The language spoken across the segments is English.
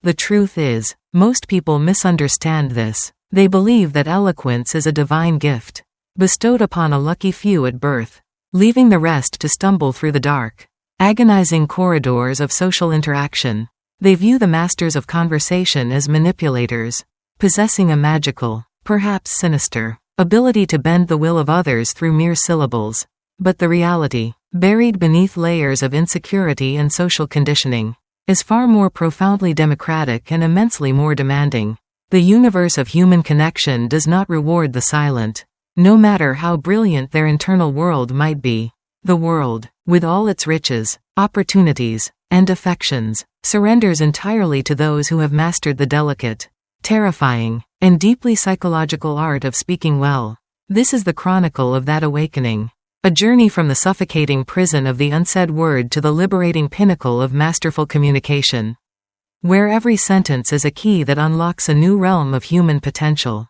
The truth is, most people misunderstand this. They believe that eloquence is a divine gift, bestowed upon a lucky few at birth, leaving the rest to stumble through the dark, agonizing corridors of social interaction. They view the masters of conversation as manipulators, possessing a magical, perhaps sinister, ability to bend the will of others through mere syllables. But the reality, buried beneath layers of insecurity and social conditioning, is far more profoundly democratic and immensely more demanding. The universe of human connection does not reward the silent, no matter how brilliant their internal world might be. The world, with all its riches, opportunities, and affections, surrenders entirely to those who have mastered the delicate, terrifying, and deeply psychological art of speaking well. This is the chronicle of that awakening. A journey from the suffocating prison of the unsaid word to the liberating pinnacle of masterful communication, where every sentence is a key that unlocks a new realm of human potential.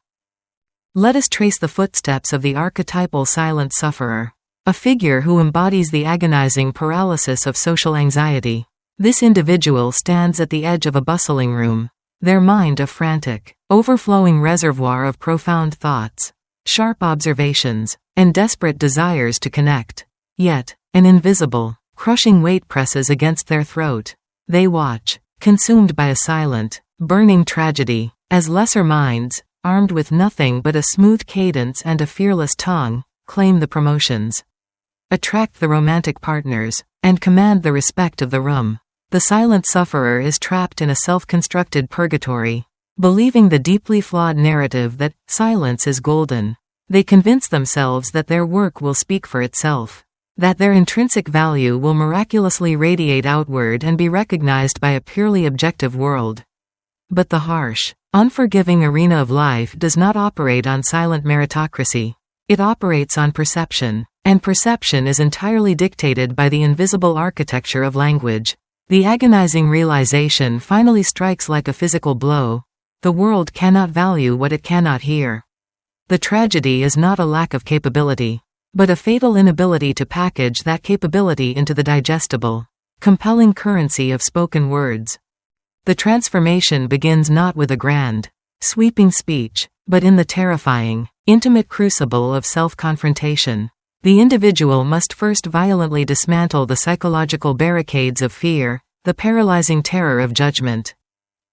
Let us trace the footsteps of the archetypal silent sufferer, a figure who embodies the agonizing paralysis of social anxiety. This individual stands at the edge of a bustling room, their mind a frantic, overflowing reservoir of profound thoughts, sharp observations, and desperate desires to connect. Yet, an invisible, crushing weight presses against their throat. They watch, consumed by a silent, burning tragedy, as lesser minds, armed with nothing but a smooth cadence and a fearless tongue, claim the promotions, attract the romantic partners, and command the respect of the room. The silent sufferer is trapped in a self-constructed purgatory, believing the deeply flawed narrative that silence is golden. They convince themselves that their work will speak for itself, that their intrinsic value will miraculously radiate outward and be recognized by a purely objective world. But the harsh, unforgiving arena of life does not operate on silent meritocracy. It operates on perception, and perception is entirely dictated by the invisible architecture of language. The agonizing realization finally strikes like a physical blow. The world cannot value what it cannot hear. The tragedy is not a lack of capability, but a fatal inability to package that capability into the digestible, compelling currency of spoken words. The transformation begins not with a grand, sweeping speech, but in the terrifying, intimate crucible of self-confrontation. The individual must first violently dismantle the psychological barricades of fear, the paralyzing terror of judgment,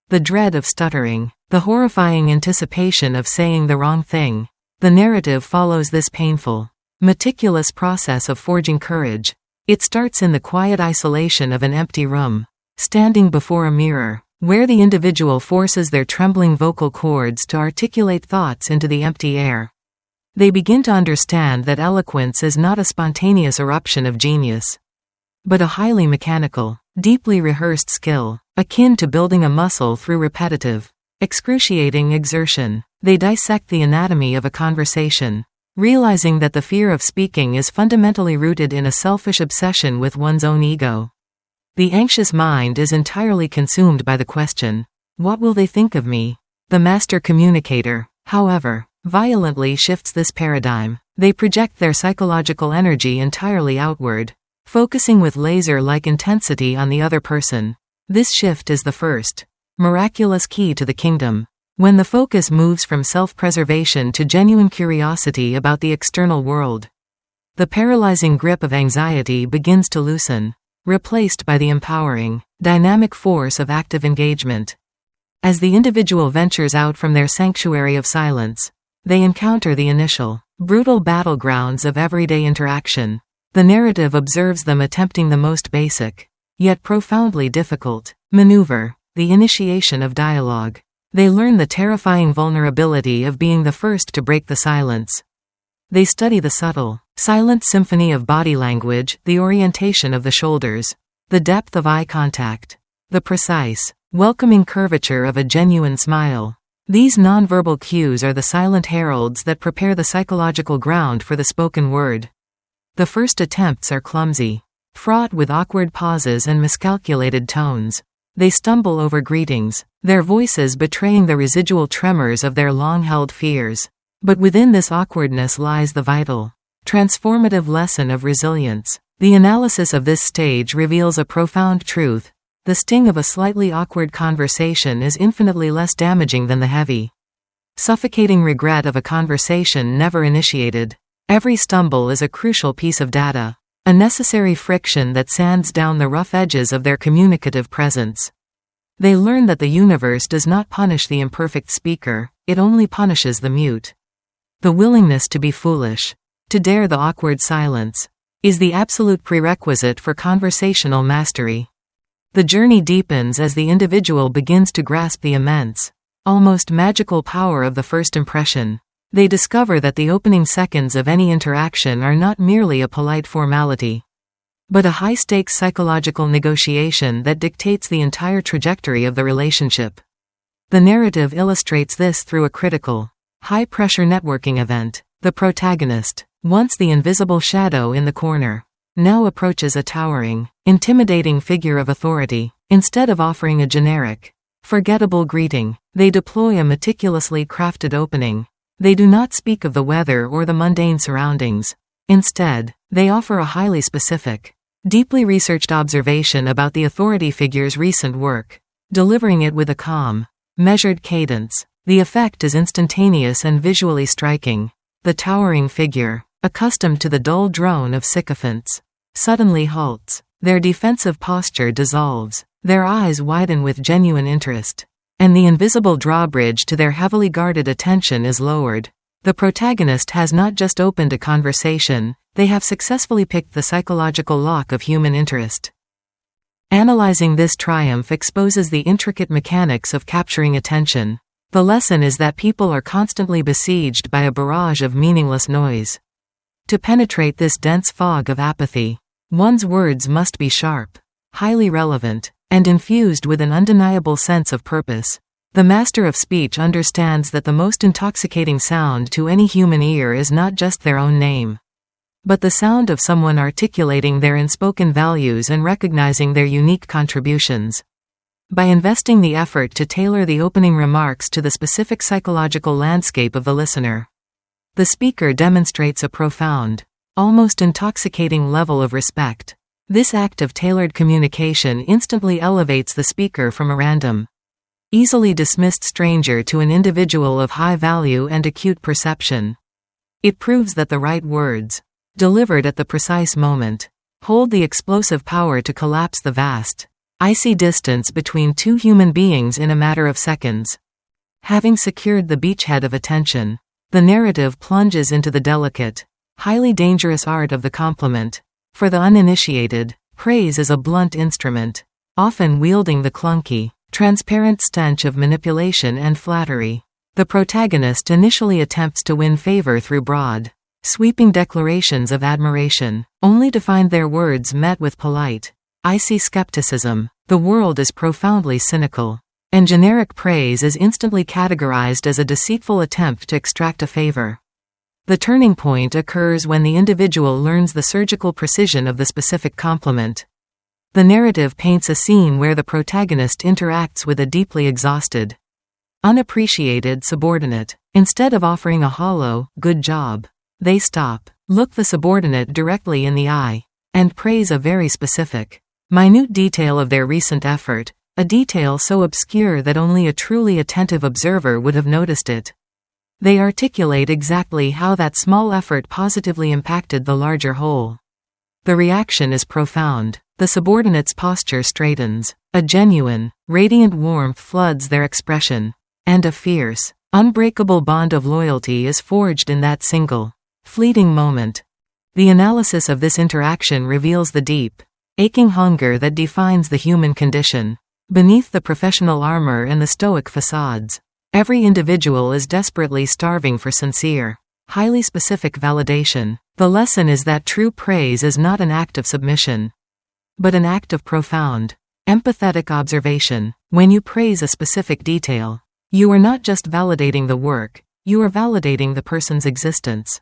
the dread of stuttering, the horrifying anticipation of saying the wrong thing. The narrative follows this painful, meticulous process of forging courage. It starts in the quiet isolation of an empty room, standing before a mirror, where the individual forces their trembling vocal cords to articulate thoughts into the empty air. They begin to understand that eloquence is not a spontaneous eruption of genius, but a highly mechanical, deeply rehearsed skill, akin to building a muscle through repetitive, excruciating exertion. They dissect the anatomy of a conversation, realizing that the fear of speaking is fundamentally rooted in a selfish obsession with one's own ego. The anxious mind is entirely consumed by the question, "What will they think of me?" The master communicator, however, violently shifts this paradigm. They project their psychological energy entirely outward, focusing with laser-like intensity on the other person. This shift is the first, miraculous key to the kingdom. When the focus moves from self-preservation to genuine curiosity about the external world, the paralyzing grip of anxiety begins to loosen, replaced by the empowering, dynamic force of active engagement. As the individual ventures out from their sanctuary of silence, they encounter the initial, brutal battlegrounds of everyday interaction. The narrative observes them attempting the most basic, yet profoundly difficult, maneuver, the initiation of dialogue. They learn the terrifying vulnerability of being the first to break the silence. They study the subtle, silent symphony of body language, the orientation of the shoulders, the depth of eye contact, the precise, welcoming curvature of a genuine smile. These nonverbal cues are the silent heralds that prepare the psychological ground for the spoken word. The first attempts are clumsy, fraught with awkward pauses and miscalculated tones. They stumble over greetings, their voices betraying the residual tremors of their long-held fears. But within this awkwardness lies the vital, transformative lesson of resilience. The analysis of this stage reveals a profound truth. The sting of a slightly awkward conversation is infinitely less damaging than the heavy, suffocating regret of a conversation never initiated. Every stumble is a crucial piece of data, a necessary friction that sands down the rough edges of their communicative presence. They learn that the universe does not punish the imperfect speaker, it only punishes the mute. The willingness to be foolish, to dare the awkward silence, is the absolute prerequisite for conversational mastery. The journey deepens as the individual begins to grasp the immense, almost magical power of the first impression. They discover that the opening seconds of any interaction are not merely a polite formality, but a high-stakes psychological negotiation that dictates the entire trajectory of the relationship. The narrative illustrates this through a critical, high-pressure networking event. The protagonist, once the invisible shadow in the corner, now approaches a towering, intimidating figure of authority. Instead of offering a generic, forgettable greeting, they deploy a meticulously crafted opening. They do not speak of the weather or the mundane surroundings. Instead, they offer a highly specific, deeply researched observation about the authority figure's recent work, delivering it with a calm, measured cadence. The effect is instantaneous and visually striking. The towering figure, accustomed to the dull drone of sycophants, suddenly halts. Their defensive posture dissolves, their eyes widen with genuine interest, and the invisible drawbridge to their heavily guarded attention is lowered. The protagonist has not just opened a conversation, they have successfully picked the psychological lock of human interest. Analyzing this triumph exposes the intricate mechanics of capturing attention. The lesson is that people are constantly besieged by a barrage of meaningless noise. To penetrate this dense fog of apathy, one's words must be sharp, highly relevant, and infused with an undeniable sense of purpose. The master of speech understands that the most intoxicating sound to any human ear is not just their own name, but the sound of someone articulating their unspoken values and recognizing their unique contributions. By investing the effort to tailor the opening remarks to the specific psychological landscape of the listener, the speaker demonstrates a profound, almost intoxicating level of respect. This act of tailored communication instantly elevates the speaker from a random, easily dismissed stranger to an individual of high value and acute perception. It proves that the right words, delivered at the precise moment, hold the explosive power to collapse the vast, icy distance between two human beings in a matter of seconds. Having secured the beachhead of attention, the narrative plunges into the delicate, highly dangerous art of the compliment. For the uninitiated, praise is a blunt instrument, often wielding the clunky, transparent stench of manipulation and flattery. The protagonist initially attempts to win favor through broad, sweeping declarations of admiration, only to find their words met with polite, icy skepticism. The world is profoundly cynical, and generic praise is instantly categorized as a deceitful attempt to extract a favor. The turning point occurs when the individual learns the surgical precision of the specific compliment. The narrative paints a scene where the protagonist interacts with a deeply exhausted, unappreciated subordinate. Instead of offering a hollow, "good job," they stop, look the subordinate directly in the eye, and praise a very specific, minute detail of their recent effort, a detail so obscure that only a truly attentive observer would have noticed it. They articulate exactly how that small effort positively impacted the larger whole. The reaction is profound. The subordinate's posture straightens. A genuine, radiant warmth floods their expression, and a fierce, unbreakable bond of loyalty is forged in that single, fleeting moment. The analysis of this interaction reveals the deep, aching hunger that defines the human condition. Beneath the professional armor and the stoic facades, every individual is desperately starving for sincere, highly specific validation. The lesson is that true praise is not an act of submission, but an act of profound, empathetic observation. When you praise a specific detail, you are not just validating the work, you are validating the person's existence.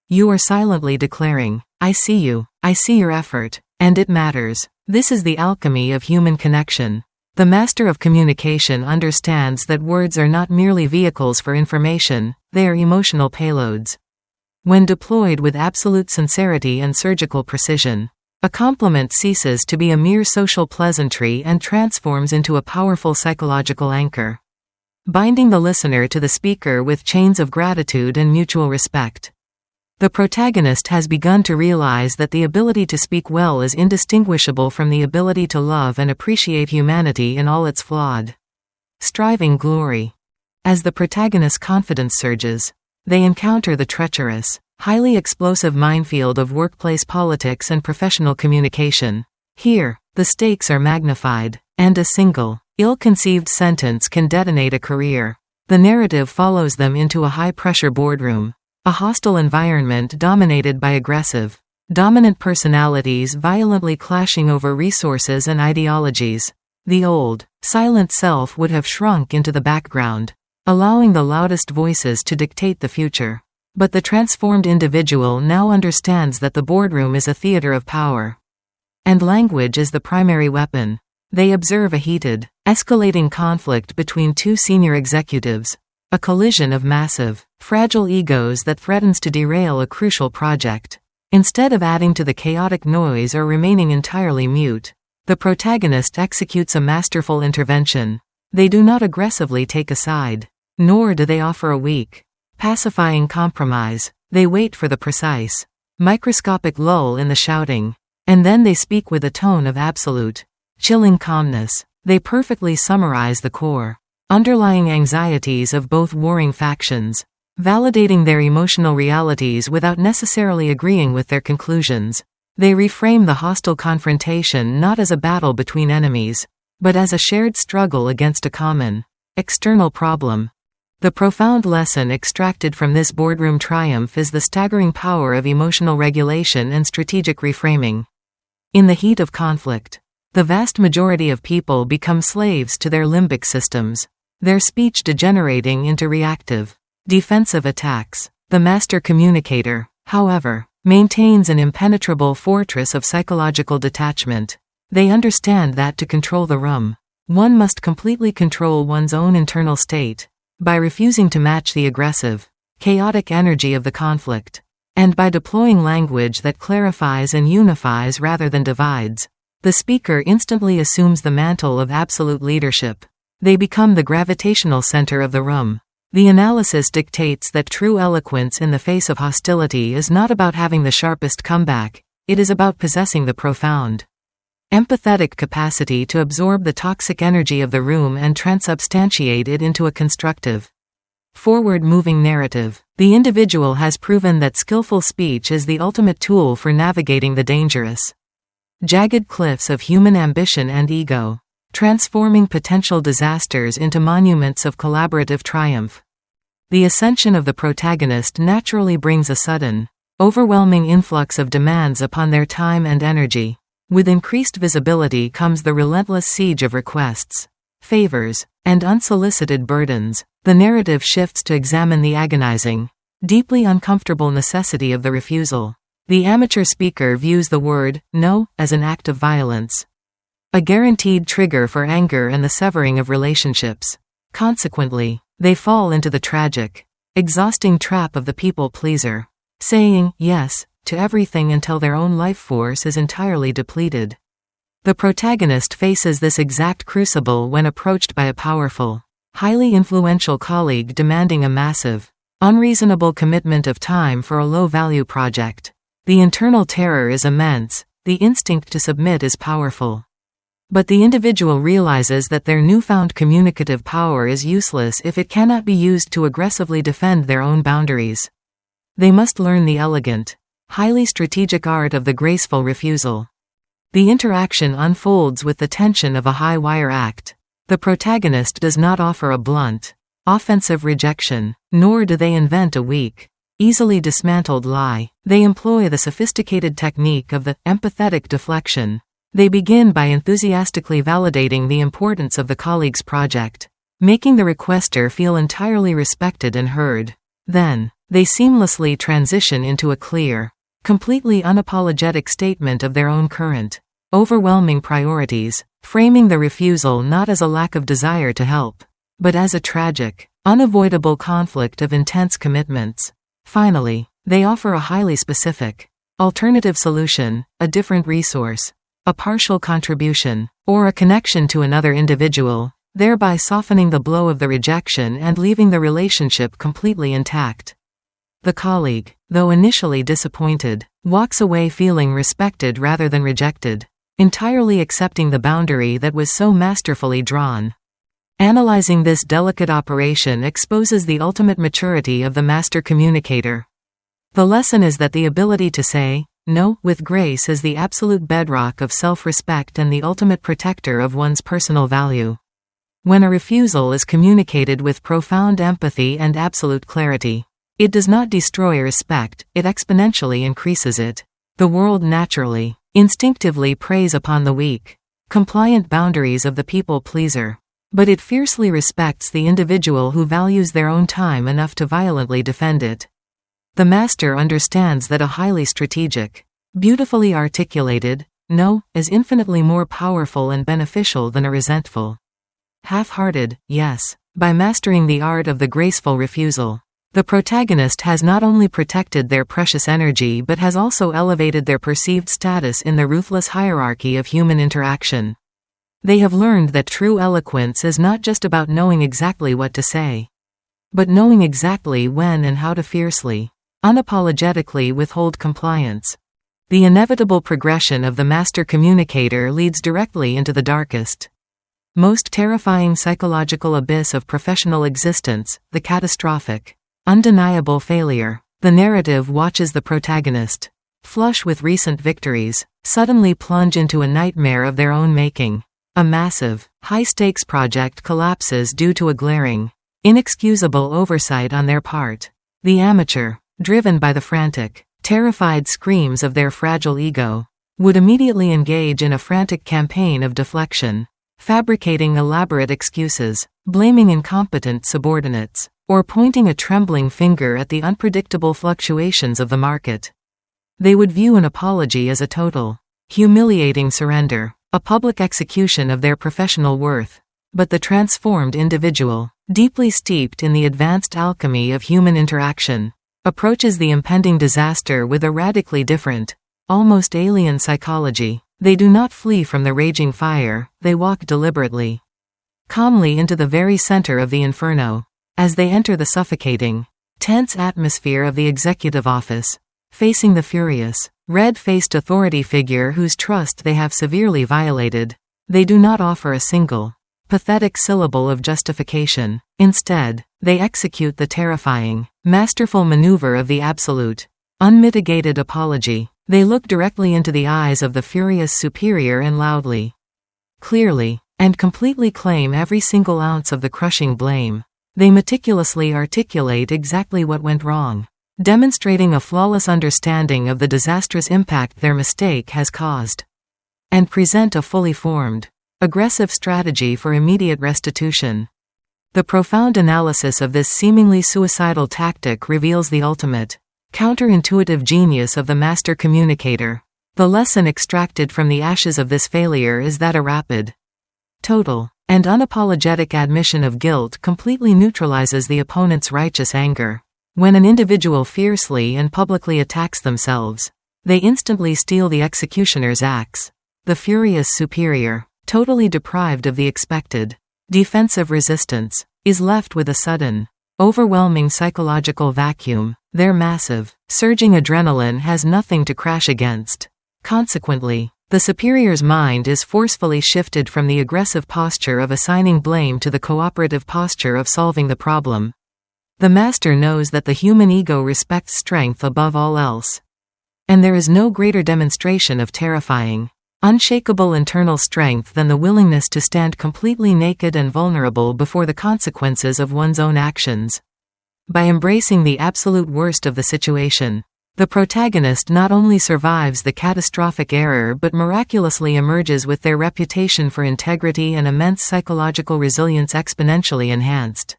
You are silently declaring, "I see you, I see your effort, and it matters." This is the alchemy of human connection. The master of communication understands that words are not merely vehicles for information, they are emotional payloads. When deployed with absolute sincerity and surgical precision, A compliment ceases to be a mere social pleasantry and transforms into a powerful psychological anchor, binding the listener to the speaker with chains of gratitude and mutual respect. The protagonist has begun to realize that the ability to speak well is indistinguishable from the ability to love and appreciate humanity in all its flawed, striving glory. As the protagonist's confidence surges, they encounter the treacherous, highly explosive minefield of workplace politics and professional communication. Here, the stakes are magnified, and a single, ill-conceived sentence can detonate a career. The narrative follows them into a high-pressure boardroom, a hostile environment dominated by aggressive, dominant personalities violently clashing over resources and ideologies. The old, silent self would have shrunk into the background, allowing the loudest voices to dictate the future. But the transformed individual now understands that the boardroom is a theater of power, and language is the primary weapon. They observe a heated, escalating conflict between two senior executives, a collision of massive, fragile egos that threatens to derail a crucial project. Instead of adding to the chaotic noise or remaining entirely mute, the protagonist executes a masterful intervention. They do not aggressively take a side, nor do they offer a weak, pacifying compromise. They wait for the precise, microscopic lull in the shouting, and then they speak with a tone of absolute, chilling calmness. They perfectly summarize the core, underlying anxieties of both warring factions, validating their emotional realities without necessarily agreeing with their conclusions. They reframe the hostile confrontation not as a battle between enemies, but as a shared struggle against a common, external problem. The profound lesson extracted from this boardroom triumph is the staggering power of emotional regulation and strategic reframing. In the heat of conflict, the vast majority of people become slaves to their limbic systems, their speech degenerating into reactive, defensive attacks. The master communicator, however, maintains an impenetrable fortress of psychological detachment. They understand that to control the room, one must completely control one's own internal state, by refusing to match the aggressive, chaotic energy of the conflict, and by deploying language that clarifies and unifies rather than divides. The speaker instantly assumes the mantle of absolute leadership. They become the gravitational center of the room. The analysis dictates that true eloquence in the face of hostility is not about having the sharpest comeback, it is about possessing the profound, empathetic capacity to absorb the toxic energy of the room and transubstantiate it into a constructive, forward-moving narrative. The individual has proven that skillful speech is the ultimate tool for navigating the dangerous, jagged cliffs of human ambition and ego, transforming potential disasters into monuments of collaborative triumph. The ascension of the protagonist naturally brings a sudden, overwhelming influx of demands upon their time and energy. With increased visibility comes the relentless siege of requests, favors, and unsolicited burdens. The narrative shifts to examine the agonizing, deeply uncomfortable necessity of the refusal. The amateur speaker views the word no as an act of violence, a guaranteed trigger for anger and the severing of relationships. Consequently, they fall into the tragic, exhausting trap of the people pleaser, saying yes to everything until their own life force is entirely depleted. The protagonist faces this exact crucible when approached by a powerful, highly influential colleague demanding a massive, unreasonable commitment of time for a low-value project. The internal terror is immense, the instinct to submit is powerful. But the individual realizes that their newfound communicative power is useless if it cannot be used to aggressively defend their own boundaries. They must learn the elegant, highly strategic art of the graceful refusal. The interaction unfolds with the tension of a high-wire act. The protagonist does not offer a blunt, offensive rejection, nor do they invent a weak, easily dismantled lie. They employ the sophisticated technique of the empathetic deflection. They begin by enthusiastically validating the importance of the colleague's project, making the requester feel entirely respected and heard. Then, they seamlessly transition into a clear, completely unapologetic statement of their own current, overwhelming priorities, framing the refusal not as a lack of desire to help, but as a tragic, unavoidable conflict of intense commitments. Finally, they offer a highly specific, alternative solution, a different resource, a partial contribution, or a connection to another individual, thereby softening the blow of the rejection and leaving the relationship completely intact. The colleague, though initially disappointed, walks away feeling respected rather than rejected, entirely accepting the boundary that was so masterfully drawn. Analyzing this delicate operation exposes the ultimate maturity of the master communicator. The lesson is that the ability to say no with grace is the absolute bedrock of self-respect and the ultimate protector of one's personal value. When a refusal is communicated with profound empathy and absolute clarity, it does not destroy respect, it exponentially increases it. The world naturally, instinctively preys upon the weak, compliant boundaries of the people-pleaser, but it fiercely respects the individual who values their own time enough to violently defend it. The master understands that a highly strategic, beautifully articulated no is infinitely more powerful and beneficial than a resentful, half-hearted yes. By mastering the art of the graceful refusal, the protagonist has not only protected their precious energy but has also elevated their perceived status in the ruthless hierarchy of human interaction. They have learned that true eloquence is not just about knowing exactly what to say, but knowing exactly when and how to fiercely, unapologetically withhold compliance. The inevitable progression of the master communicator leads directly into the darkest, most terrifying psychological abyss of professional existence, the catastrophic, undeniable failure. The narrative watches the protagonist, flush with recent victories, suddenly plunge into a nightmare of their own making. A massive, high-stakes project collapses due to a glaring, inexcusable oversight on their part. The amateur, driven by the frantic, terrified screams of their fragile ego, would immediately engage in a frantic campaign of deflection, fabricating elaborate excuses, blaming incompetent subordinates, or pointing a trembling finger at the unpredictable fluctuations of the market. They would view an apology as a total, humiliating surrender, a public execution of their professional worth. But the transformed individual, deeply steeped in the advanced alchemy of human interaction, approaches the impending disaster with a radically different, almost alien psychology. They do not flee from the raging fire, they walk deliberately, calmly into the very center of the inferno. As they enter the suffocating, tense atmosphere of the executive office, facing the furious, red-faced authority figure whose trust they have severely violated, they do not offer a single, pathetic syllable of justification. Instead, they execute the terrifying, masterful maneuver of the absolute, unmitigated apology. They look directly into the eyes of the furious superior and loudly, clearly, and completely claim every single ounce of the crushing blame. They meticulously articulate exactly what went wrong, demonstrating a flawless understanding of the disastrous impact their mistake has caused, and present a fully formed, aggressive strategy for immediate restitution. The profound analysis of this seemingly suicidal tactic reveals the ultimate, counterintuitive genius of the master communicator. The lesson extracted from the ashes of this failure is that a rapid, total, and unapologetic admission of guilt completely neutralizes the opponent's righteous anger. When an individual fiercely and publicly attacks themselves, they instantly steal the executioner's axe. The furious superior, totally deprived of the expected, defensive resistance, is left with a sudden, overwhelming psychological vacuum. Their massive, surging adrenaline has nothing to crash against. Consequently, the superior's mind is forcefully shifted from the aggressive posture of assigning blame to the cooperative posture of solving the problem. The master knows that the human ego respects strength above all else. And there is no greater demonstration of terrifying, unshakable internal strength than the willingness to stand completely naked and vulnerable before the consequences of one's own actions. By embracing the absolute worst of the situation, the protagonist not only survives the catastrophic error but miraculously emerges with their reputation for integrity and immense psychological resilience exponentially enhanced.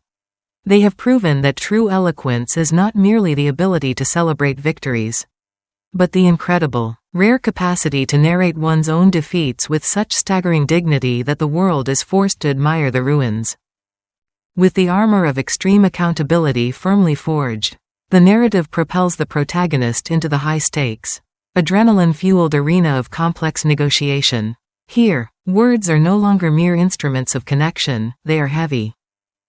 They have proven that true eloquence is not merely the ability to celebrate victories, but the incredible, rare capacity to narrate one's own defeats with such staggering dignity that the world is forced to admire the ruins. With the armor of extreme accountability firmly forged, the narrative propels the protagonist into the high stakes, adrenaline-fueled arena of complex negotiation. Here, words are no longer mere instruments of connection, they are heavy,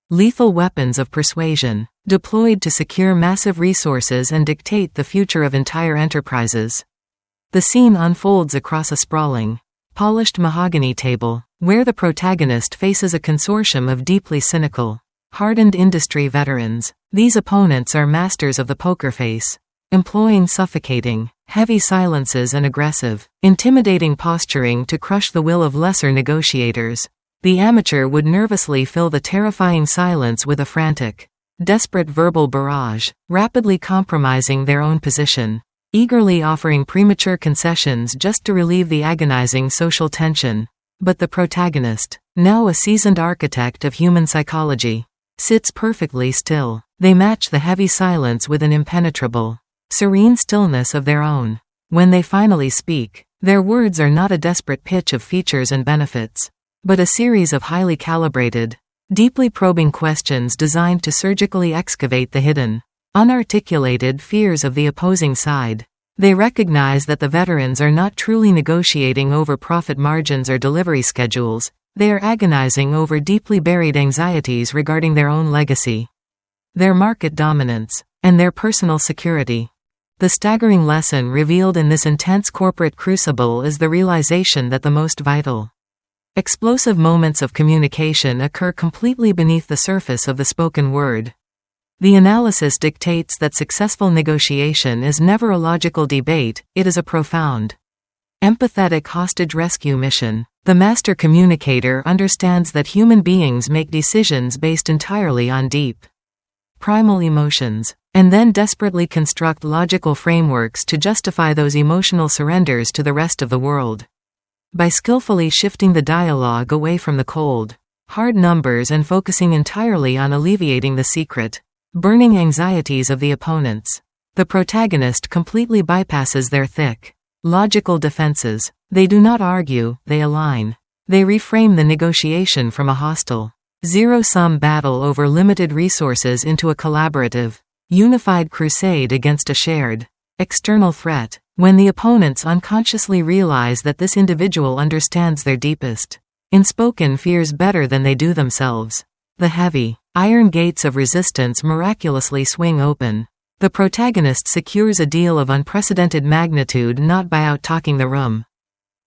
lethal weapons of persuasion, deployed to secure massive resources and dictate the future of entire enterprises. The scene unfolds across a sprawling, polished mahogany table, where the protagonist faces a consortium of deeply cynical, hardened industry veterans. These opponents are masters of the poker face, employing suffocating, heavy silences and aggressive, intimidating posturing to crush the will of lesser negotiators. The amateur would nervously fill the terrifying silence with a frantic, desperate verbal barrage, rapidly compromising their own position, eagerly offering premature concessions just to relieve the agonizing social tension. But the protagonist, now a seasoned architect of human psychology, sits perfectly still. They match the heavy silence with an impenetrable, serene stillness of their own. When they finally speak, their words are not a desperate pitch of features and benefits, but a series of highly calibrated, deeply probing questions designed to surgically excavate the hidden, unarticulated fears of the opposing side. They recognize that the veterans are not truly negotiating over profit margins or delivery schedules, they are agonizing over deeply buried anxieties regarding their own legacy, their market dominance, and their personal security. The staggering lesson revealed in this intense corporate crucible is the realization that the most vital, explosive moments of communication occur completely beneath the surface of the spoken word. The analysis dictates that successful negotiation is never a logical debate, it is a profound, empathetic hostage rescue mission. The master communicator understands that human beings make decisions based entirely on deep, primal emotions, and then desperately construct logical frameworks to justify those emotional surrenders to the rest of the world. By skillfully shifting the dialogue away from the cold, hard numbers and focusing entirely on alleviating the secret, burning anxieties of the opponents, the protagonist completely bypasses their thick, logical defenses. They do not argue, they align. They reframe the negotiation from a hostile, zero-sum battle over limited resources into a collaborative, unified crusade against a shared, external threat. When the opponents unconsciously realize that this individual understands their deepest, unspoken fears better than they do themselves, the heavy, iron gates of resistance miraculously swing open. The protagonist secures a deal of unprecedented magnitude not by out-talking the room,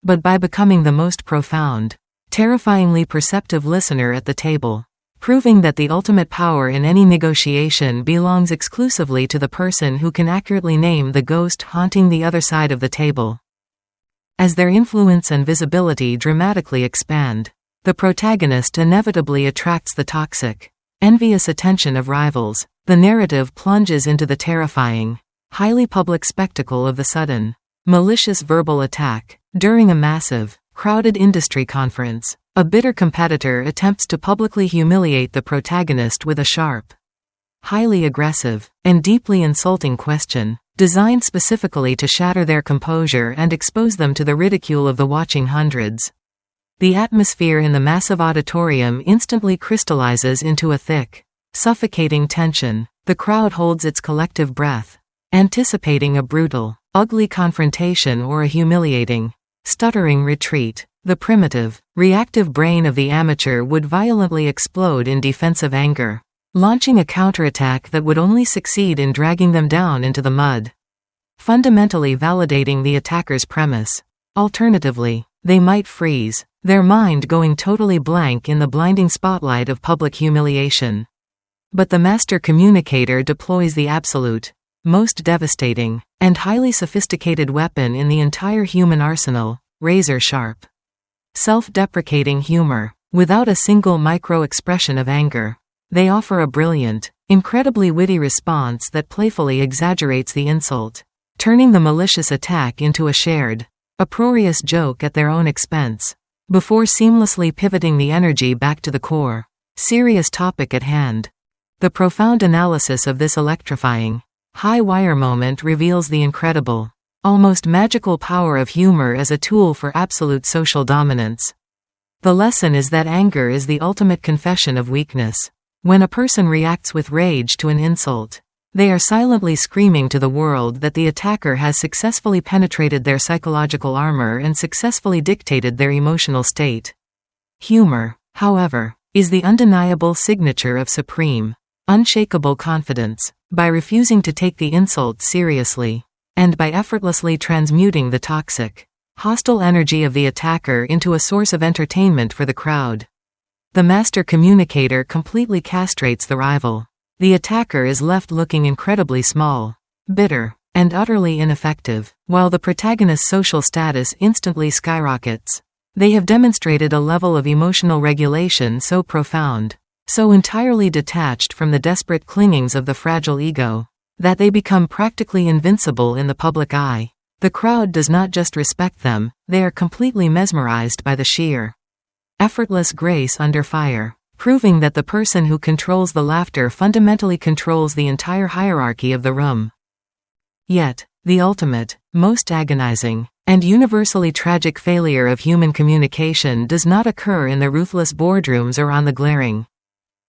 but by becoming the most profound, terrifyingly perceptive listener at the table, proving that the ultimate power in any negotiation belongs exclusively to the person who can accurately name the ghost haunting the other side of the table. As their influence and visibility dramatically expand, the protagonist inevitably attracts the toxic, envious attention of rivals. The narrative plunges into the terrifying, highly public spectacle of the sudden, malicious verbal attack. During a massive, crowded industry conference, a bitter competitor attempts to publicly humiliate the protagonist with a sharp, highly aggressive, and deeply insulting question, designed specifically to shatter their composure and expose them to the ridicule of the watching hundreds. The atmosphere in the massive auditorium instantly crystallizes into a thick, suffocating tension. The crowd holds its collective breath, anticipating a brutal, ugly confrontation or a humiliating, stuttering retreat. The primitive, reactive brain of the amateur would violently explode in defensive anger, launching a counterattack that would only succeed in dragging them down into the mud, fundamentally validating the attacker's premise. Alternatively, they might freeze, their mind going totally blank in the blinding spotlight of public humiliation. But the master communicator deploys the absolute, most devastating, and highly sophisticated weapon in the entire human arsenal, razor-sharp, self-deprecating humor. Without a single micro-expression of anger, they offer a brilliant, incredibly witty response that playfully exaggerates the insult, turning the malicious attack into a shared, uproarious joke at their own expense, before seamlessly pivoting the energy back to the core, serious topic at hand. The profound analysis of this electrifying, high-wire moment reveals the incredible, almost magical power of humor as a tool for absolute social dominance. The lesson is that anger is the ultimate confession of weakness. When a person reacts with rage to an insult, They are silently screaming to the world that the attacker has successfully penetrated their psychological armor and successfully dictated their emotional state. Humor, however, is the undeniable signature of supreme, unshakable confidence. By refusing to take the insult seriously, and by effortlessly transmuting the toxic, hostile energy of the attacker into a source of entertainment for the crowd, the master communicator completely castrates the rival. The attacker is left looking incredibly small, bitter, and utterly ineffective, while the protagonist's social status instantly skyrockets. They have demonstrated a level of emotional regulation so profound, so entirely detached from the desperate clingings of the fragile ego, that they become practically invincible in the public eye. The crowd does not just respect them, they are completely mesmerized by the sheer, effortless grace under fire, proving that the person who controls the laughter fundamentally controls the entire hierarchy of the room. Yet, the ultimate, most agonizing, and universally tragic failure of human communication does not occur in the ruthless boardrooms or on the glaring,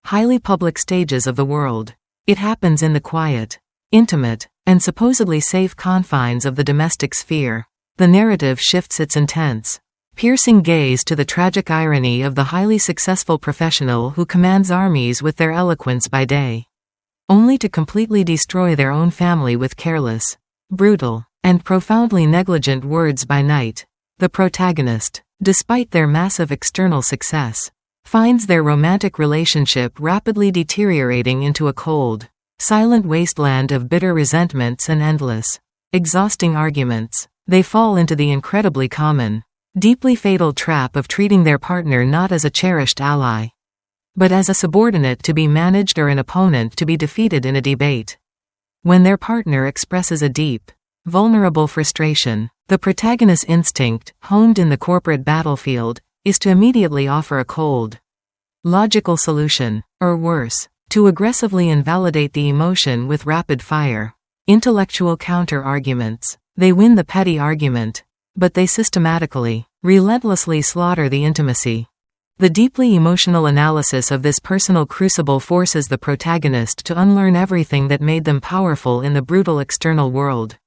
highly public stages of the world. It happens in the quiet, intimate, and supposedly safe confines of the domestic sphere. The narrative shifts its intense, piercing gaze to the tragic irony of the highly successful professional who commands armies with their eloquence by day, only to completely destroy their own family with careless, brutal, and profoundly negligent words by night. The protagonist, despite their massive external success, finds their romantic relationship rapidly deteriorating into a cold, silent wasteland of bitter resentments and endless, exhausting arguments. They fall into the incredibly common, deeply fatal trap of treating their partner not as a cherished ally, but as a subordinate to be managed or an opponent to be defeated in a debate. When their partner expresses a deep, vulnerable frustration, the protagonist's instinct, honed in the corporate battlefield, is to immediately offer a cold, logical solution, or worse, to aggressively invalidate the emotion with rapid-fire, intellectual counter-arguments. They win the petty argument, but they systematically, relentlessly slaughter the intimacy. The deeply emotional analysis of this personal crucible forces the protagonist to unlearn everything that made them powerful in the brutal external world.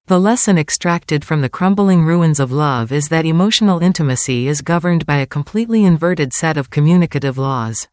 The lesson extracted from the crumbling ruins of love is that emotional intimacy is governed by a completely inverted set of communicative laws.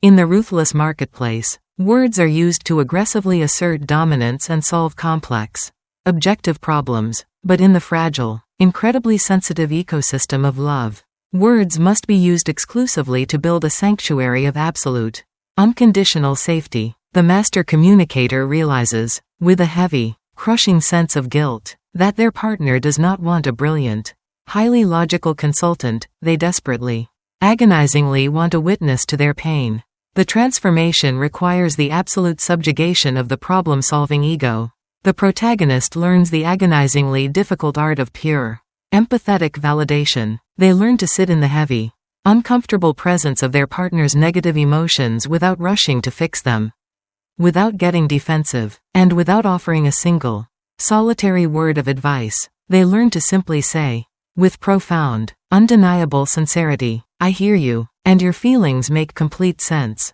In the ruthless marketplace, words are used to aggressively assert dominance and solve complex, objective problems, but in the fragile, incredibly sensitive ecosystem of love, words must be used exclusively to build a sanctuary of absolute, unconditional safety. The master communicator realizes, with a heavy, crushing sense of guilt, that their partner does not want a brilliant, highly logical consultant. They desperately, agonizingly want a witness to their pain. The transformation requires the absolute subjugation of the problem-solving ego. The protagonist learns the agonizingly difficult art of pure, empathetic validation. They learn to sit in the heavy, uncomfortable presence of their partner's negative emotions without rushing to fix them, without getting defensive, and without offering a single, solitary word of advice. They learn to simply say, with profound, undeniable sincerity, "I hear you, and your feelings make complete sense."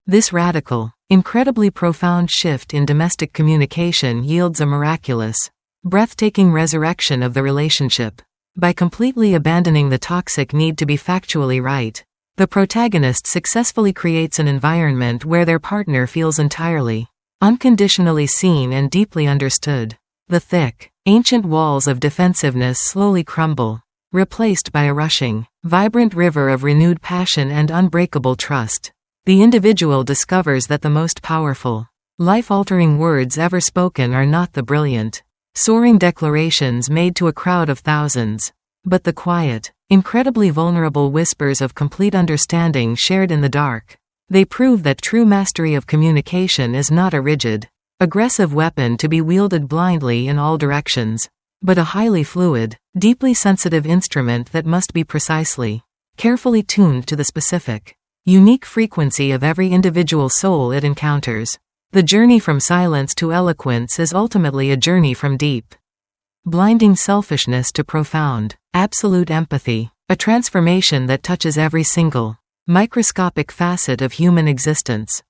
This radical, incredibly profound shift in domestic communication yields a miraculous, breathtaking resurrection of the relationship. By completely abandoning the toxic need to be factually right, the protagonist successfully creates an environment where their partner feels entirely, unconditionally seen and deeply understood. The thick, ancient walls of defensiveness slowly crumble, replaced by a rushing, vibrant river of renewed passion and unbreakable trust. The individual discovers that the most powerful, life-altering words ever spoken are not the brilliant, soaring declarations made to a crowd of thousands, but the quiet, incredibly vulnerable whispers of complete understanding shared in the dark. They prove that true mastery of communication is not a rigid, aggressive weapon to be wielded blindly in all directions, but a highly fluid, deeply sensitive instrument that must be precisely, carefully tuned to the specific, unique frequency of every individual soul it encounters. The journey from silence to eloquence is ultimately a journey from deep, blinding selfishness to profound, absolute empathy, a transformation that touches every single, microscopic facet of human existence.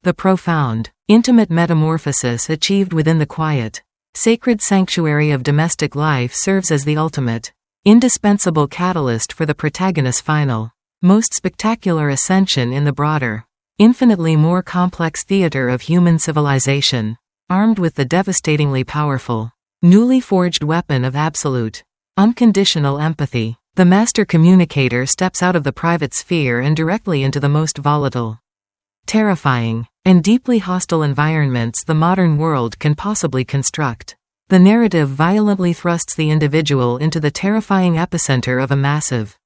The profound, Intimate metamorphosis achieved within the quiet, sacred sanctuary of domestic life serves as the ultimate, indispensable catalyst for the protagonist's final, most spectacular ascension in the broader, infinitely more complex theater of human civilization, armed with the devastatingly powerful, newly forged weapon of absolute, unconditional empathy. The master communicator steps out of the private sphere and directly into the most volatile, terrifying, and deeply hostile environments the modern world can possibly construct. The narrative violently thrusts the individual into the terrifying epicenter of a massive,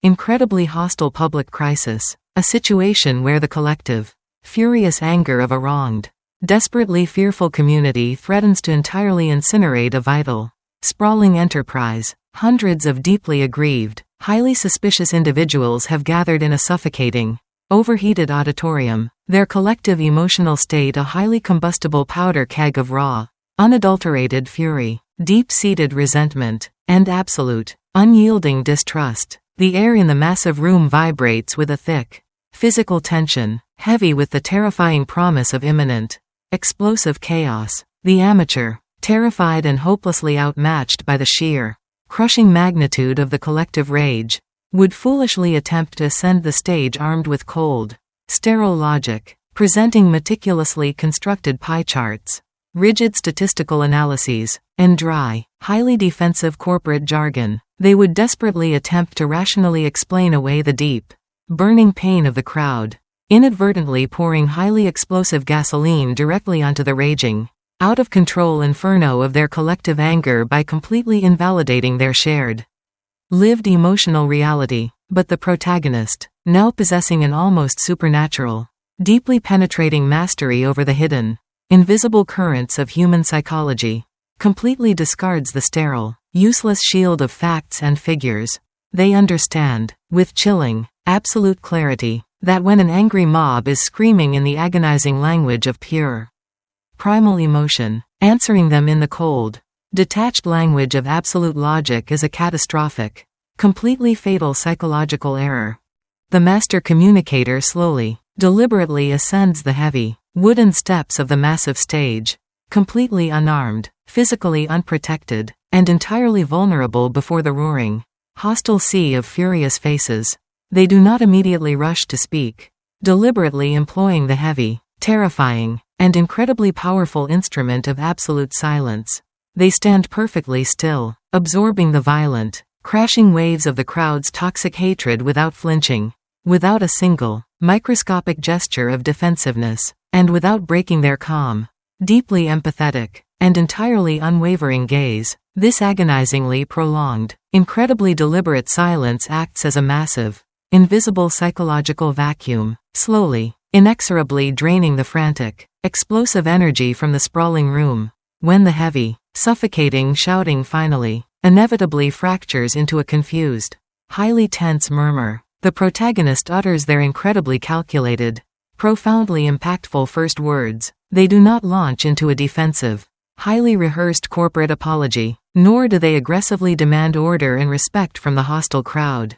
incredibly hostile public crisis, a situation where the collective, furious anger of a wronged, desperately fearful community threatens to entirely incinerate a vital, sprawling enterprise. Hundreds of deeply aggrieved, highly suspicious individuals have gathered in a suffocating, overheated auditorium, their collective emotional state a highly combustible powder keg of raw, unadulterated fury, deep-seated resentment, and absolute, unyielding distrust. The air in the massive room vibrates with a thick, physical tension, heavy with the terrifying promise of imminent, explosive chaos. The amateur, terrified and hopelessly outmatched by the sheer, crushing magnitude of the collective rage, would foolishly attempt to ascend the stage armed with cold, sterile logic, presenting meticulously constructed pie charts, rigid statistical analyses, and dry, highly defensive corporate jargon. They would desperately attempt to rationally explain away the deep, burning pain of the crowd, inadvertently pouring highly explosive gasoline directly onto the raging, out-of-control inferno of their collective anger by completely invalidating their shared, lived emotional reality. But the protagonist, now possessing an almost supernatural, deeply penetrating mastery over the hidden, invisible currents of human psychology, completely discards the sterile, useless shield of facts and figures. They understand, with chilling, absolute clarity, that when an angry mob is screaming in the agonizing language of pure, primal emotion, answering them in the cold, detached language of absolute logic is a catastrophic, completely fatal psychological error. The master communicator slowly, deliberately ascends the heavy, wooden steps of the massive stage, completely unarmed, physically unprotected, and entirely vulnerable before the roaring, hostile sea of furious faces. They do not immediately rush to speak, deliberately employing the heavy, terrifying, and incredibly powerful instrument of absolute silence. They stand perfectly still, absorbing the violent, crashing waves of the crowd's toxic hatred without flinching, without a single, microscopic gesture of defensiveness, and without breaking their calm, deeply empathetic, and entirely unwavering gaze. This agonizingly prolonged, incredibly deliberate silence acts as a massive, invisible psychological vacuum, slowly, inexorably draining the frantic, explosive energy from the sprawling room. When the heavy, suffocating shouting finally, inevitably fractures into a confused, highly tense murmur, the protagonist utters their incredibly calculated, profoundly impactful first words. They do not launch into a defensive, highly rehearsed corporate apology, nor do they aggressively demand order and respect from the hostile crowd.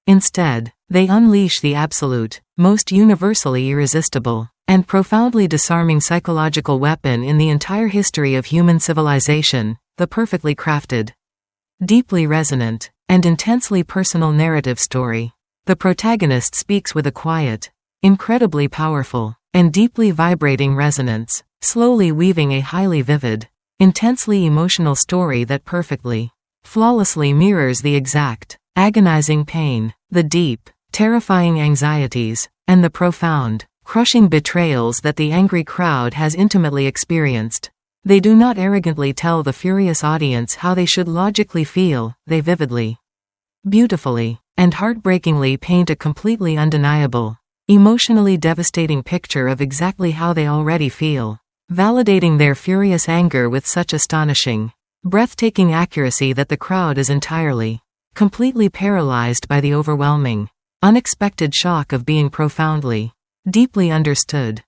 Instead, they unleash the absolute, most universally irresistible, and profoundly disarming psychological weapon in the entire history of human civilization, the perfectly crafted, deeply resonant, and intensely personal narrative story. The protagonist speaks with a quiet, incredibly powerful, and deeply vibrating resonance, slowly weaving a highly vivid, intensely emotional story that perfectly, flawlessly mirrors the exact, agonizing pain, the deep, terrifying anxieties, and the profound, crushing betrayals that the angry crowd has intimately experienced. They do not arrogantly tell the furious audience how they should logically feel, they vividly, beautifully, and heartbreakingly paint a completely undeniable, emotionally devastating picture of exactly how they already feel, validating their furious anger with such astonishing, breathtaking accuracy that the crowd is entirely, completely paralyzed by the overwhelming, unexpected shock of being profoundly, deeply understood.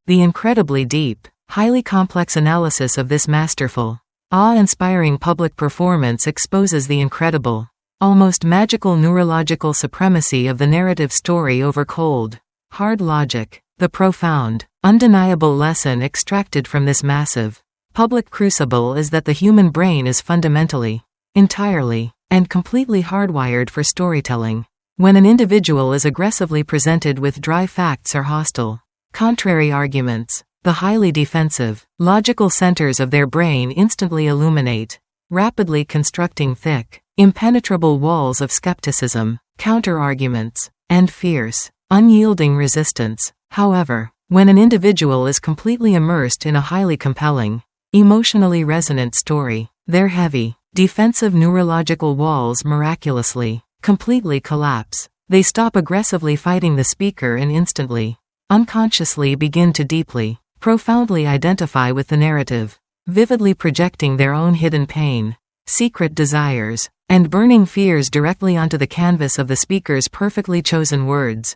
The incredibly deep, highly complex analysis of this masterful, awe-inspiring public performance exposes the incredible, almost magical neurological supremacy of the narrative story over cold, hard logic. The The profound, undeniable lesson extracted from this massive, public crucible is that the human brain is fundamentally, entirely, and completely hardwired for storytelling. When an individual is aggressively presented with dry facts or hostile, contrary arguments, the highly defensive, logical centers of their brain instantly illuminate, rapidly constructing thick, impenetrable walls of skepticism, counter-arguments, and fierce, unyielding resistance. However, when an individual is completely immersed in a highly compelling, emotionally resonant story, their heavy, defensive neurological walls miraculously, completely collapse. They stop aggressively fighting the speaker and instantly, unconsciously begin to deeply, profoundly identify with the narrative, vividly projecting their own hidden pain, secret desires, and burning fears directly onto the canvas of the speaker's perfectly chosen words.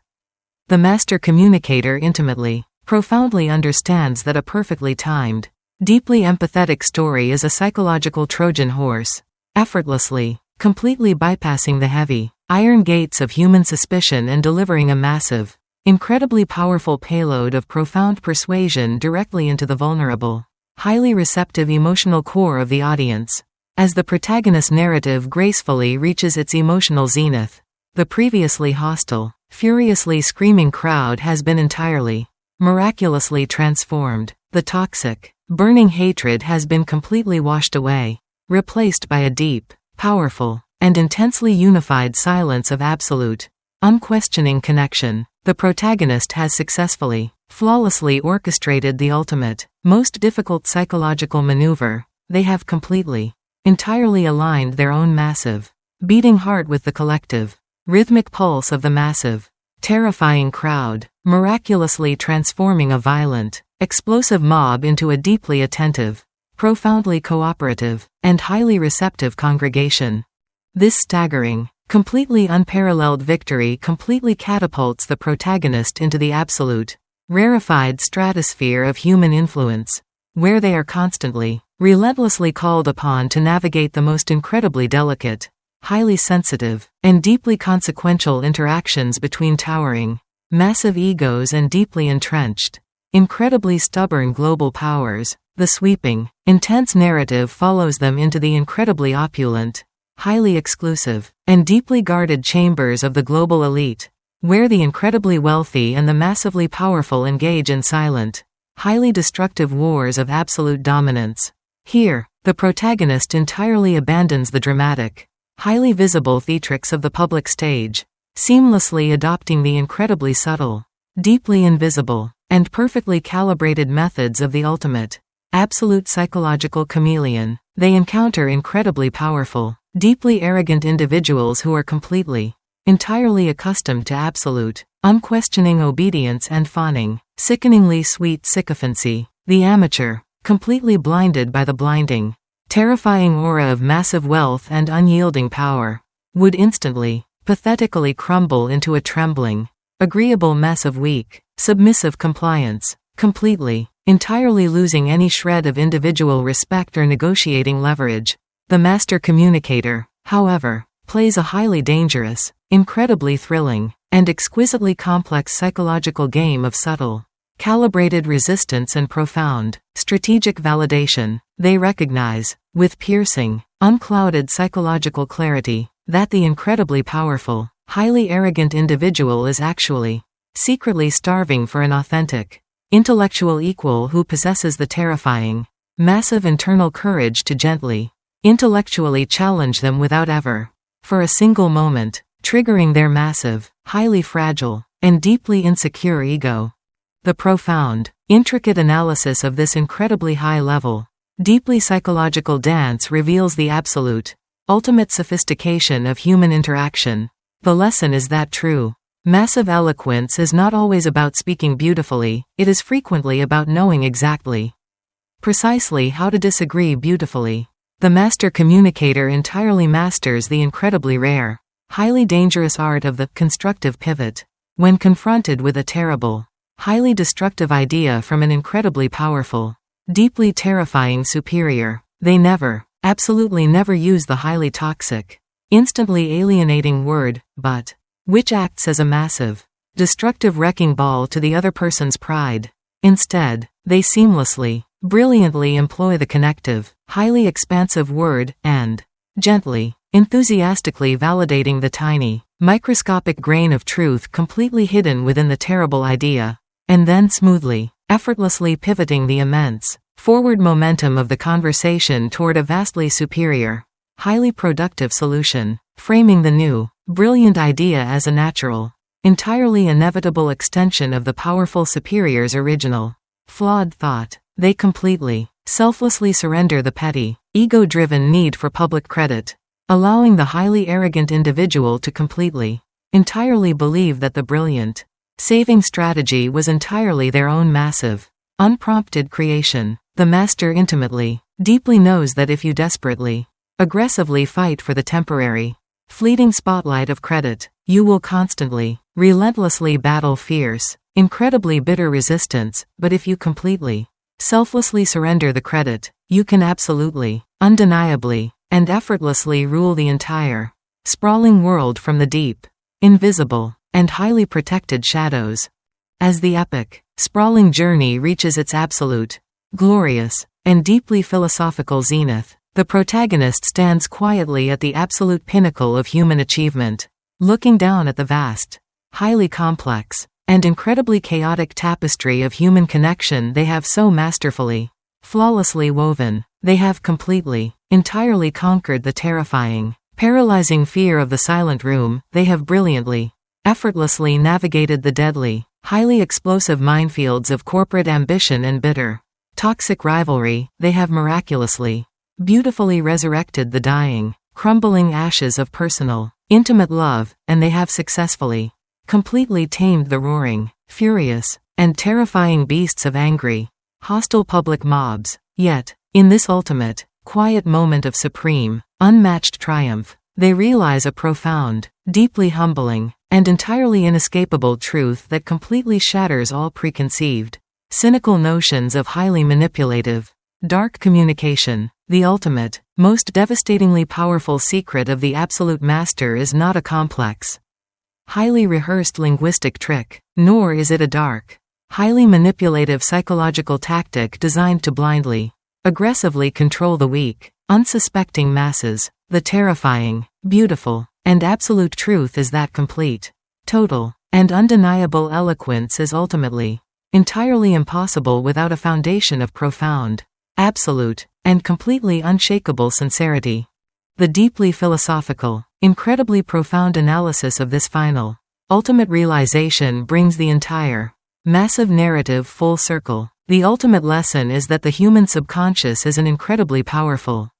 The master communicator intimately, profoundly understands that a perfectly timed, deeply empathetic story is a psychological Trojan horse, effortlessly, completely bypassing the heavy, iron gates of human suspicion and delivering a massive, incredibly powerful payload of profound persuasion directly into the vulnerable, highly receptive emotional core of the audience. As the protagonist's narrative gracefully reaches its emotional zenith, the previously hostile, furiously screaming crowd has been entirely, miraculously transformed. The toxic, burning hatred has been completely washed away, replaced by a deep, powerful, and intensely unified silence of absolute, unquestioning connection. The protagonist has successfully, flawlessly orchestrated the ultimate, most difficult psychological maneuver. They have completely, entirely aligned their own massive, beating heart with the collective, rhythmic pulse of the massive, terrifying crowd, miraculously transforming a violent, explosive mob into a deeply attentive, profoundly cooperative, and highly receptive congregation. This staggering, completely unparalleled victory completely catapults the protagonist into the absolute, rarefied stratosphere of human influence, where they are constantly, relentlessly called upon to navigate the most incredibly delicate, highly sensitive, and deeply consequential interactions between towering, massive egos and deeply entrenched, incredibly stubborn global powers. The sweeping, intense narrative follows them into the incredibly opulent, highly exclusive, and deeply guarded chambers of the global elite, where the incredibly wealthy and the massively powerful engage in silent, highly destructive wars of absolute dominance. Here, the protagonist entirely abandons the dramatic, highly visible theatrics of the public stage, seamlessly adopting the incredibly subtle, deeply invisible, and perfectly calibrated methods of the ultimate, absolute psychological chameleon. They encounter incredibly powerful, deeply arrogant individuals who are completely, entirely accustomed to absolute, unquestioning obedience and fawning, sickeningly sweet sycophancy. The amateur, completely blinded by the blinding, terrifying aura of massive wealth and unyielding power, would instantly, pathetically crumble into a trembling, agreeable mess of weak, submissive compliance, completely, entirely losing any shred of individual respect or negotiating leverage. The master communicator, however, plays a highly dangerous, incredibly thrilling, and exquisitely complex psychological game of subtle, calibrated resistance and profound, strategic validation. They recognize, with piercing, unclouded psychological clarity, that the incredibly powerful, highly arrogant individual is actually, secretly starving for an authentic, intellectual equal who possesses the terrifying, massive internal courage to gently, intellectually challenge them without ever, for a single moment, triggering their massive, highly fragile, and deeply insecure ego. The profound, intricate analysis of this incredibly high-level, deeply psychological dance reveals the absolute, ultimate sophistication of human interaction. The lesson is that true, massive eloquence is not always about speaking beautifully, it is frequently about knowing exactly, precisely how to disagree beautifully. The master communicator entirely masters the incredibly rare, highly dangerous art of the constructive pivot. When confronted with a terrible, highly destructive idea from an incredibly powerful, deeply terrifying superior, they never, absolutely never use the highly toxic, instantly alienating word, but, which acts as a massive, destructive wrecking ball to the other person's pride. Instead, they seamlessly, brilliantly employ the connective, highly expansive word, and gently, enthusiastically validating the tiny, microscopic grain of truth completely hidden within the terrible idea, and then smoothly, effortlessly pivoting the immense, forward momentum of the conversation toward a vastly superior, highly productive solution, framing the new, brilliant idea as a natural, entirely inevitable extension of the powerful superior's original, flawed thought. They completely, selflessly surrender the petty, ego-driven need for public credit, allowing the highly arrogant individual to completely, entirely believe that the brilliant, saving strategy was entirely their own massive, unprompted creation. The master intimately, deeply knows that if you desperately, aggressively fight for the temporary, fleeting spotlight of credit, you will constantly, relentlessly battle fierce, incredibly bitter resistance, but if you completely, selflessly surrender the credit, you can absolutely, undeniably, and effortlessly rule the entire, sprawling world from the deep, invisible, and highly protected shadows. As the epic, sprawling journey reaches its absolute, glorious, and deeply philosophical zenith, the protagonist stands quietly at the absolute pinnacle of human achievement, looking down at the vast, highly complex, and incredibly chaotic tapestry of human connection they have so masterfully, flawlessly woven. They have completely, entirely conquered the terrifying, paralyzing fear of the silent room. They have brilliantly, effortlessly navigated the deadly, highly explosive minefields of corporate ambition and bitter, toxic rivalry. They have miraculously, beautifully resurrected the dying, crumbling ashes of personal, intimate love, and they have successfully, completely tamed the roaring, furious, and terrifying beasts of angry, hostile public mobs. Yet, in this ultimate, quiet moment of supreme, unmatched triumph, they realize a profound, deeply humbling, and entirely inescapable truth that completely shatters all preconceived, cynical notions of highly manipulative, dark communication. The ultimate, most devastatingly powerful secret of the absolute master is not a complex, highly rehearsed linguistic trick, nor is it a dark, highly manipulative psychological tactic designed to blindly, aggressively control the weak, unsuspecting masses. The terrifying, beautiful, and absolute truth is that complete, total, and undeniable eloquence is ultimately, entirely impossible without a foundation of profound, absolute, and completely unshakable sincerity. The deeply philosophical, incredibly profound analysis of this final, ultimate realization brings the entire, massive narrative full circle. The ultimate lesson is that the human subconscious is an incredibly powerful,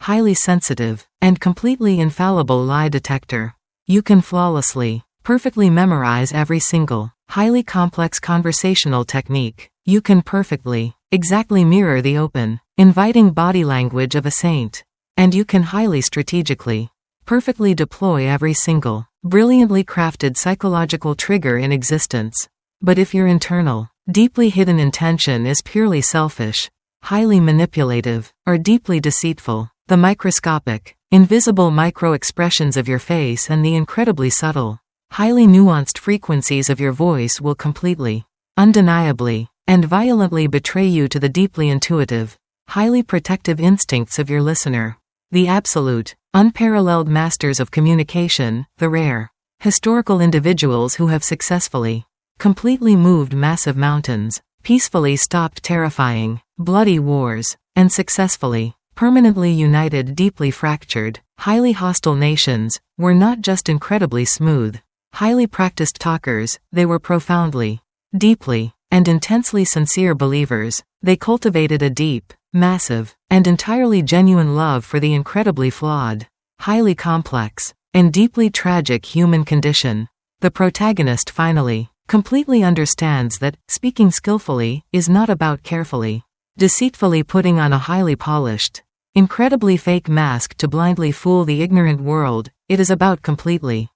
highly sensitive, and completely infallible lie detector. You can flawlessly, perfectly memorize every single, highly complex conversational technique. You can perfectly, exactly mirror the open, inviting body language of a saint. And you can highly strategically, perfectly deploy every single, brilliantly crafted psychological trigger in existence. But if your internal, deeply hidden intention is purely selfish, highly manipulative, or deeply deceitful, the microscopic, invisible micro-expressions of your face and the incredibly subtle, highly nuanced frequencies of your voice will completely, undeniably, and violently betray you to the deeply intuitive, highly protective instincts of your listener. The absolute, unparalleled masters of communication, the rare, historical individuals who have successfully, completely moved massive mountains, peacefully stopped terrifying, bloody wars, and successfully, permanently united deeply fractured, highly hostile nations, were not just incredibly smooth, highly practiced talkers, they were profoundly, deeply, and intensely sincere believers. They cultivated a deep, massive, and entirely genuine love for the incredibly flawed, highly complex, and deeply tragic human condition. The protagonist finally, completely understands that, speaking skillfully, is not about carefully, deceitfully putting on a highly polished, incredibly fake mask to blindly fool the ignorant world. It is about completely,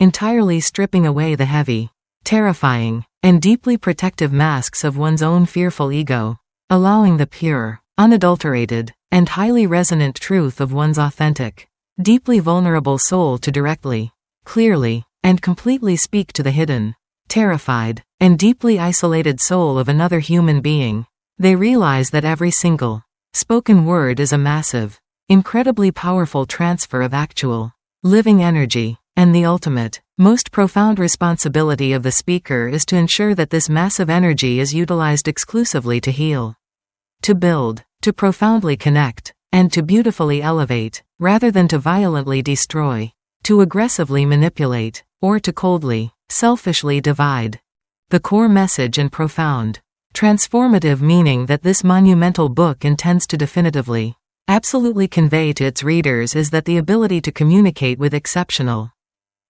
entirely stripping away the heavy, terrifying, and deeply protective masks of one's own fearful ego, allowing the pure, unadulterated, and highly resonant truth of one's authentic, deeply vulnerable soul to directly, clearly, and completely speak to the hidden, terrified, and deeply isolated soul of another human being. They realize that every single spoken word is a massive, incredibly powerful transfer of actual, living energy, and the ultimate, most profound responsibility of the speaker is to ensure that this massive energy is utilized exclusively to heal, to build, to profoundly connect, and to beautifully elevate, rather than to violently destroy, to aggressively manipulate, or to coldly, selfishly divide. The core message and profound, transformative meaning that this monumental book intends to definitively, absolutely convey to its readers is that the ability to communicate with exceptional,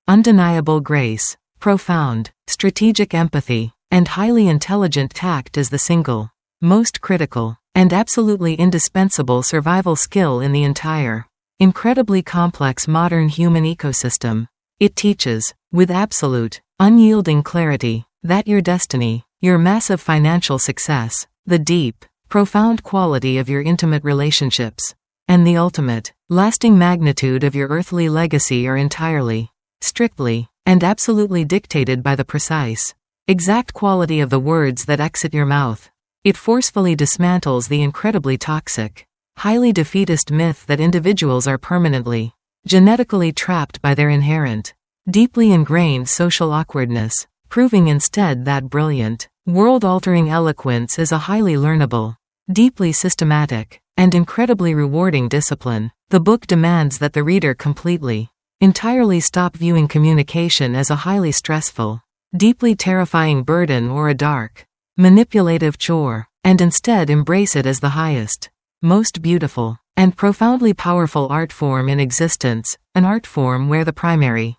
undeniable grace, profound, strategic empathy, and highly intelligent tact is the single, most critical, and absolutely indispensable survival skill in the entire, incredibly complex modern human ecosystem. It teaches, with absolute, unyielding clarity, that your destiny, your massive financial success, the deep, profound quality of your intimate relationships, and the ultimate, lasting magnitude of your earthly legacy are entirely, strictly, and absolutely dictated by the precise, exact quality of the words that exit your mouth. It forcefully dismantles the incredibly toxic, highly defeatist myth that individuals are permanently, genetically trapped by their inherent, deeply ingrained social awkwardness, proving instead that brilliant, world-altering eloquence is a highly learnable, deeply systematic, and incredibly rewarding discipline. The book demands that the reader completely, entirely stop viewing communication as a highly stressful, deeply terrifying burden or a dark, manipulative chore, and instead embrace it as the highest, most beautiful, and profoundly powerful art form in existence, an art form where the primary,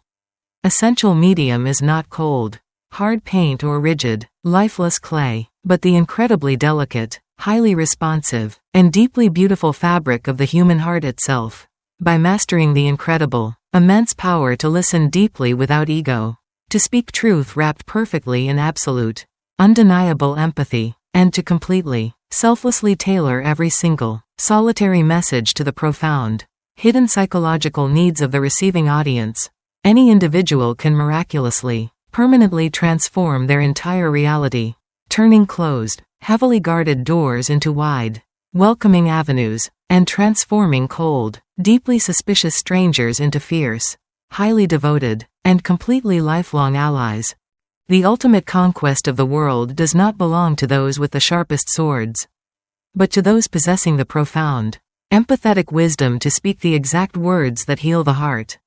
essential medium is not cold, hard paint or rigid, lifeless clay, but the incredibly delicate, highly responsive, and deeply beautiful fabric of the human heart itself. By mastering the incredible, immense power to listen deeply without ego, to speak truth wrapped perfectly in absolute, undeniable empathy, and to completely, selflessly tailor every single, solitary message to the profound, hidden psychological needs of the receiving audience, any individual can miraculously, permanently transform their entire reality, turning closed, heavily guarded doors into wide, welcoming avenues, and transforming cold, deeply suspicious strangers into fierce, highly devoted, and completely lifelong allies. The ultimate conquest of the world does not belong to those with the sharpest swords, but to those possessing the profound, empathetic wisdom to speak the exact words that heal the heart.